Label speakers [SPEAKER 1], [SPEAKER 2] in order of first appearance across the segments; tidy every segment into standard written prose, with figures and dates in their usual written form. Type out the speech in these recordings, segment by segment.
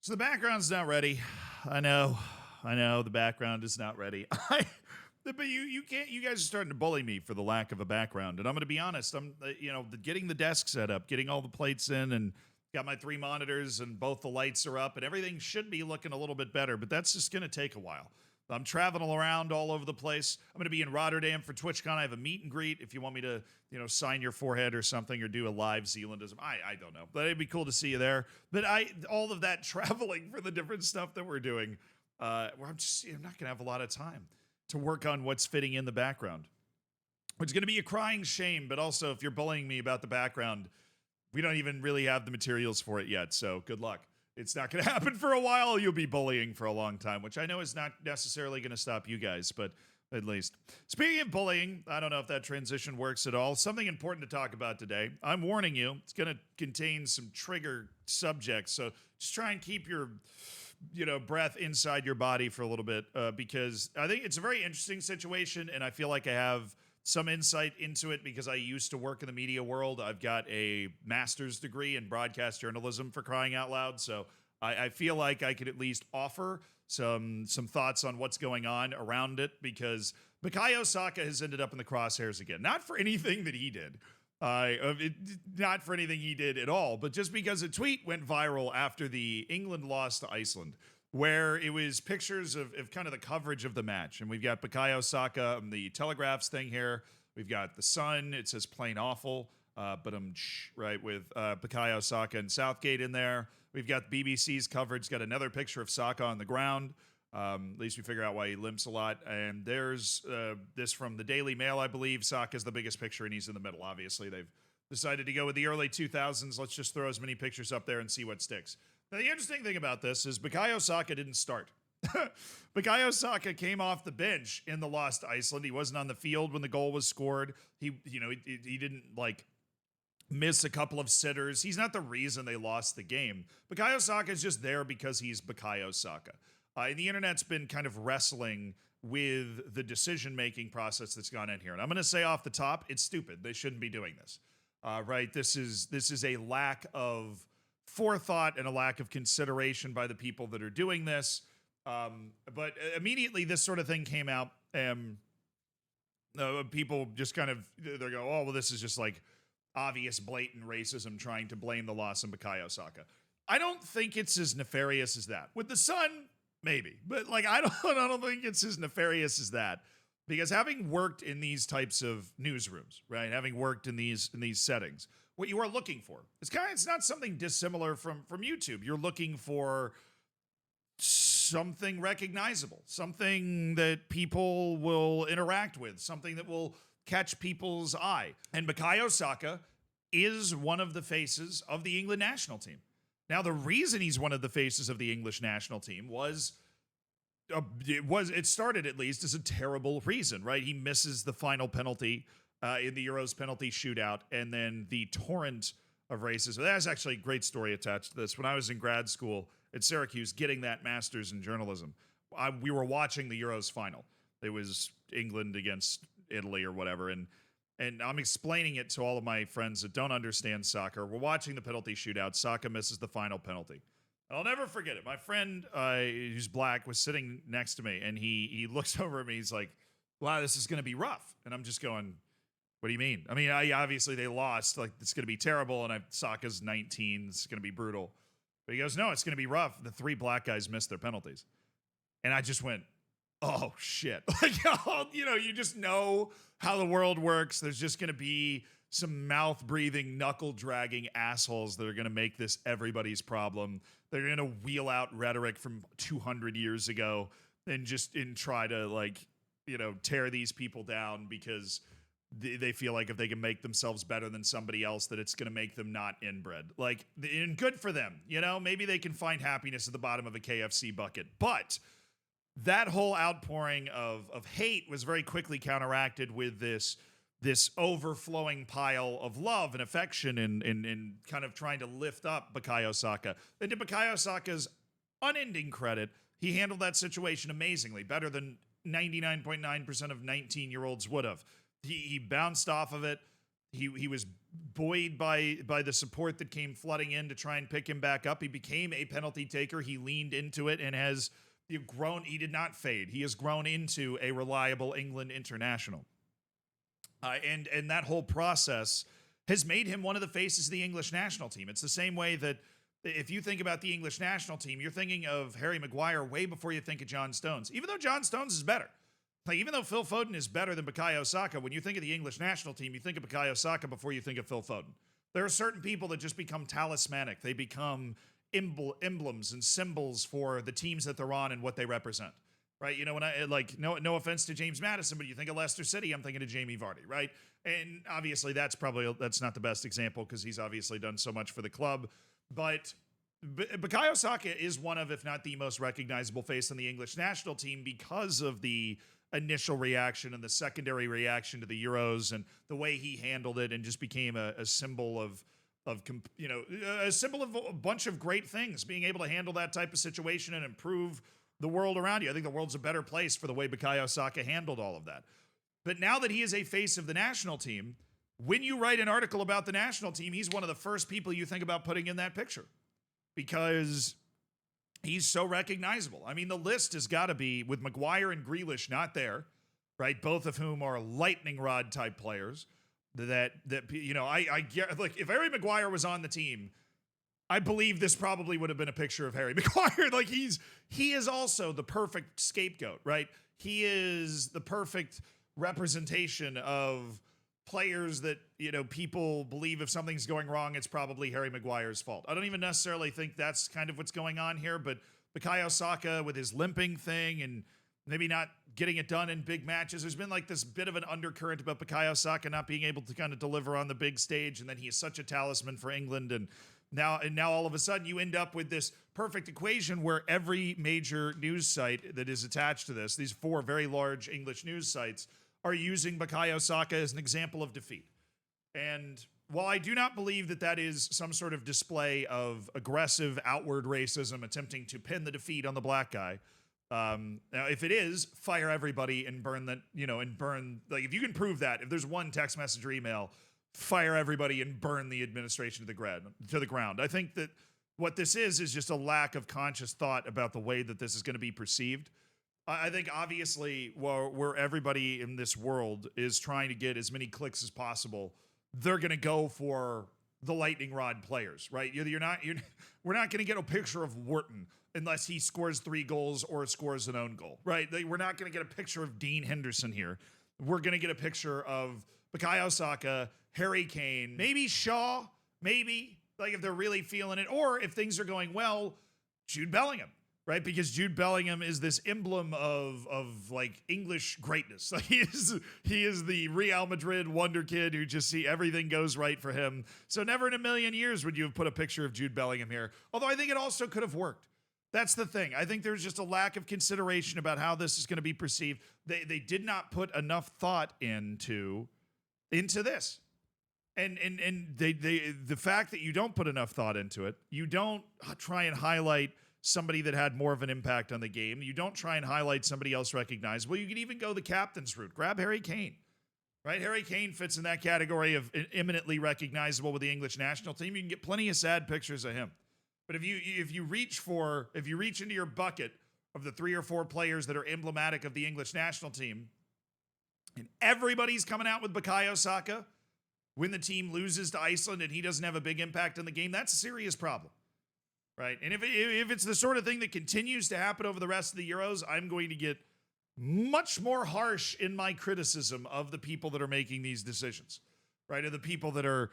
[SPEAKER 1] So the background's not ready. I know. The background is not ready. But you can't. You guys are starting to bully me for the lack of a background, and I'm going to be honest. I'm getting the desk set up, getting all the plates in, and got my 3 monitors, and both the lights are up, and everything should be looking a little bit better. But that's just going to take a while. I'm traveling around all over the place. I'm going to be in Rotterdam for TwitchCon. I have a meet and greet. If you want me to, sign your forehead or something, or do a live Zealandism, I don't know. But it'd be cool to see you there. But all of that traveling for the different stuff that we're doing, where I'm not going to have a lot of time to work on what's fitting in the background. It's going to be a crying shame, but also if you're bullying me about the background, we don't even really have the materials for it yet, so good luck. It's not going to happen for a while. You'll be bullying for a long time, which I know is not necessarily going to stop you guys, but at least. Speaking of bullying, I don't know if that transition works at all. Something important to talk about today. I'm warning you, it's going to contain some trigger subjects, so just try and keep your breath inside your body for a little bit, because I think it's a very interesting situation, and I feel like I have some insight into it because I used to work in the media world. I've got a master's degree in broadcast journalism, for crying out loud, so I feel like I could at least offer some thoughts on what's going on around it, because Bukayo Saka has ended up in the crosshairs again. Not for anything that he did. Not for anything he did at all, but just because a tweet went viral after the England loss to Iceland, where it was pictures of kind of the coverage of the match. And we've got Bukayo Saka on the Telegraph's thing here. We've got the Sun. It says plain awful, but right, with Bukayo Saka and Southgate in there. We've got BBC's coverage, got another picture of Saka on the ground. At least we figure out why he limps a lot. And there's this from the Daily Mail, I believe. Saka's the biggest picture, and he's in the middle. Obviously, they've decided to go with the early 2000s. Let's just throw as many pictures up there and see what sticks. Now, the interesting thing about this is Bukayo Saka didn't start. Bukayo Saka came off the bench in the loss to Iceland. He wasn't on the field when the goal was scored. He didn't miss a couple of sitters. He's not the reason they lost the game. Bukayo Saka is just there because he's Bukayo Saka. The internet's been kind of wrestling with the decision-making process that's gone in here. And I'm going to say off the top, it's stupid. They shouldn't be doing this. Right? This is a lack of forethought and a lack of consideration by the people that are doing this. But immediately this sort of thing came out, and people just kind of, they go, oh, well, this is just like obvious, blatant racism trying to blame the loss on Bukayo Saka. I don't think it's as nefarious as that. With the Sun, maybe, but I don't think it's as nefarious as that, because having worked in these types of newsrooms, right, having worked in these settings, what you are looking for, it's not something dissimilar from YouTube. You're looking for something recognizable, something that people will interact with, something that will catch people's eye. And Bukayo Saka is one of the faces of the England national team. Now, the reason he's one of the faces of the English national team it started at least as a terrible reason, right? He misses the final penalty in the Euros penalty shootout, and then the torrent of racism. That's actually a great story attached to this. When I was in grad school at Syracuse getting that master's in journalism, we were watching the Euros final. It was England against Italy or whatever, and I'm explaining it to all of my friends that don't understand soccer. We're watching the penalty shootout. Saka misses the final penalty. I'll never forget it. My friend, who's black, was sitting next to me, and he looks over at me. He's like, wow, this is going to be rough. And I'm just going, what do you mean? I mean, obviously they lost. It's going to be terrible, and Saka's 19. It's going to be brutal. But he goes, no, it's going to be rough. The 3 black guys missed their penalties. And I just went, oh, shit. You just know how the world works. There's just going to be some mouth-breathing, knuckle-dragging assholes that are going to make this everybody's problem. They're going to wheel out rhetoric from 200 years ago and try to, tear these people down because they feel like if they can make themselves better than somebody else, that it's going to make them not inbred. And good for them. Maybe they can find happiness at the bottom of a KFC bucket. But that whole outpouring of hate was very quickly counteracted with this overflowing pile of love and affection and kind of trying to lift up Bukayo Saka. And to Bukayo Saka's unending credit, he handled that situation amazingly, better than 99.9% of 19-year-olds would have. He bounced off of it. he was buoyed by the support that came flooding in to try and pick him back up. He became a penalty taker. He leaned into it and has grown. He did not fade. He has grown into a reliable England international. And that whole process has made him one of the faces of the English national team. It's the same way that if you think about the English national team, you're thinking of Harry Maguire way before you think of John Stones, even though John Stones is better. Like, even though Phil Foden is better than Bukayo Saka, when you think of the English national team, you think of Bukayo Saka before you think of Phil Foden. There are certain people that just become talismanic. They become emblems and symbols for the teams that they're on and what they represent. Right? You know, when no offense to James Maddison, but you think of Leicester City, I'm thinking of Jamie Vardy, right? And obviously that's not the best example because he's obviously done so much for the club. But Bukayo Saka is one of, if not the most recognizable face on the English national team because of the initial reaction and the secondary reaction to the Euros and the way he handled it and just became a symbol of a symbol of a bunch of great things, being able to handle that type of situation and improve the world around you. I think the world's a better place for the way Bukayo Saka handled all of that. But now that he is a face of the national team, when you write an article about the national team, he's one of the first people you think about putting in that picture because he's so recognizable. I mean, the list has got to be with Maguire and Grealish not there, right? Both of whom are lightning rod type players. I get, like, if Harry Maguire was on the team, I believe this probably would have been a picture of Harry Maguire. Like, he is also the perfect scapegoat, right? He is the perfect representation of players that, people believe if something's going wrong, it's probably Harry Maguire's fault. I don't even necessarily think that's kind of what's going on here, but Bukayo Saka with his limping thing and maybe not getting it done in big matches. There's been like this bit of an undercurrent about Bukayo Saka not being able to kind of deliver on the big stage, and then he is such a talisman for England, and now all of a sudden you end up with this perfect equation where every major news site that is attached to this, these 4 very large English news sites, are using Bukayo Saka as an example of defeat. And while I do not believe that that is some sort of display of aggressive outward racism attempting to pin the defeat on the black guy, now if it is, fire everybody and burn that, like, if you can prove that, if there's one text message or email, fire everybody and burn the administration to the ground. I think that what this is just a lack of conscious thought about the way that this is going to be perceived. I think obviously where everybody in this world is trying to get as many clicks as possible, they're going to go for the lightning rod players, right? We're not going to get a picture of Wharton unless he scores 3 goals or scores an own goal, right? We're not going to get a picture of Dean Henderson here. We're going to get a picture of Bukayo Saka, Harry Kane, maybe Shaw, maybe, like, if they're really feeling it, or if things are going well, Jude Bellingham, right? Because Jude Bellingham is this emblem of like English greatness. Like, he is the Real Madrid wonder kid who just everything goes right for him. So never in a million years would you have put a picture of Jude Bellingham here. Although I think it also could have worked. That's the thing. I think there's just a lack of consideration about how this is going to be perceived. They did not put enough thought into this. And the fact that you don't put enough thought into it, you don't try and highlight somebody that had more of an impact on the game. You don't try and highlight somebody else recognizable. You can even go the captain's route. Grab Harry Kane, right? Harry Kane fits in that category of eminently recognizable with the English national team. You can get plenty of sad pictures of him. But if you reach into your bucket of the 3 or 4 players that are emblematic of the English national team, and everybody's coming out with Bukayo Saka when the team loses to Iceland and he doesn't have a big impact on the game, that's a serious problem. Right? And if it's the sort of thing that continues to happen over the rest of the Euros, I'm going to get much more harsh in my criticism of the people that are making these decisions, right? Of the people that are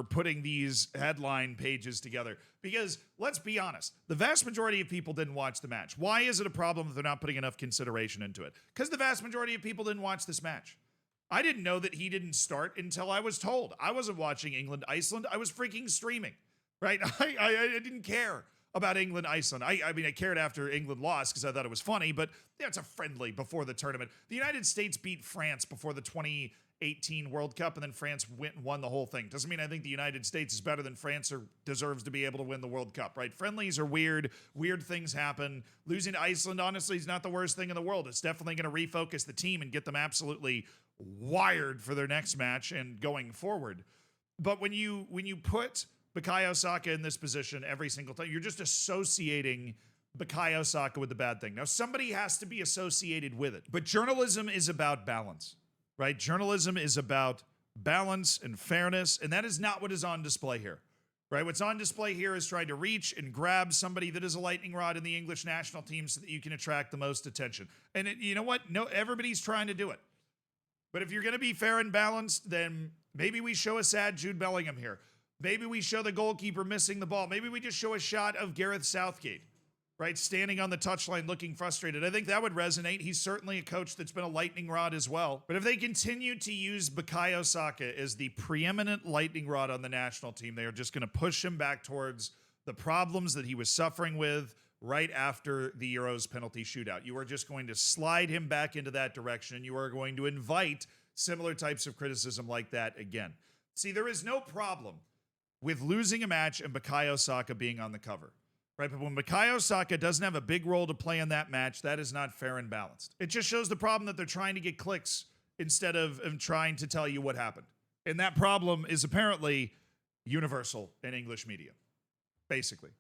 [SPEAKER 1] putting these headline pages together. Because let's be honest, the vast majority of people didn't watch the match. Why is it a problem that they're not putting enough consideration into it? Because the vast majority of people didn't watch this match. I didn't know that he didn't start until I was told. I wasn't watching England-Iceland. I was freaking streaming. Right? I didn't care about England-Iceland. I mean, I cared after England lost because I thought it was funny, but yeah, it's a friendly before the tournament. The United States beat France before the 2018 World Cup, and then France won the whole thing. Doesn't mean I think the United States is better than France or deserves to be able to win the World Cup, right? Friendlies are weird. Weird things happen. Losing to Iceland, honestly, is not the worst thing in the world. It's definitely going to refocus the team and get them absolutely wired for their next match and going forward. But when you put Bukayo Saka in this position every single time, you're just associating Bukayo Saka with the bad thing. Now, somebody has to be associated with it. But journalism is about balance, right? Journalism is about balance and fairness, and that is not what is on display here, right? What's on display here is trying to reach and grab somebody that is a lightning rod in the English national team so that you can attract the most attention. And you know what? No, everybody's trying to do it. But if you're going to be fair and balanced, then maybe we show a sad Jude Bellingham here. Maybe we show the goalkeeper missing the ball. Maybe we just show a shot of Gareth Southgate, right, standing on the touchline looking frustrated. I think that would resonate. He's certainly a coach that's been a lightning rod as well. But if they continue to use Bukayo Saka as the preeminent lightning rod on the national team, they are just going to push him back towards the problems that he was suffering with right after the Euros penalty shootout. You are just going to slide him back into that direction. You are going to invite similar types of criticism like that again. See, there is no problem with losing a match and Bukayo Saka being on the cover, right? But when Bukayo Saka doesn't have a big role to play in that match, that is not fair and balanced. It just shows the problem that they're trying to get clicks instead of trying to tell you what happened. And that problem is apparently universal in English media, basically.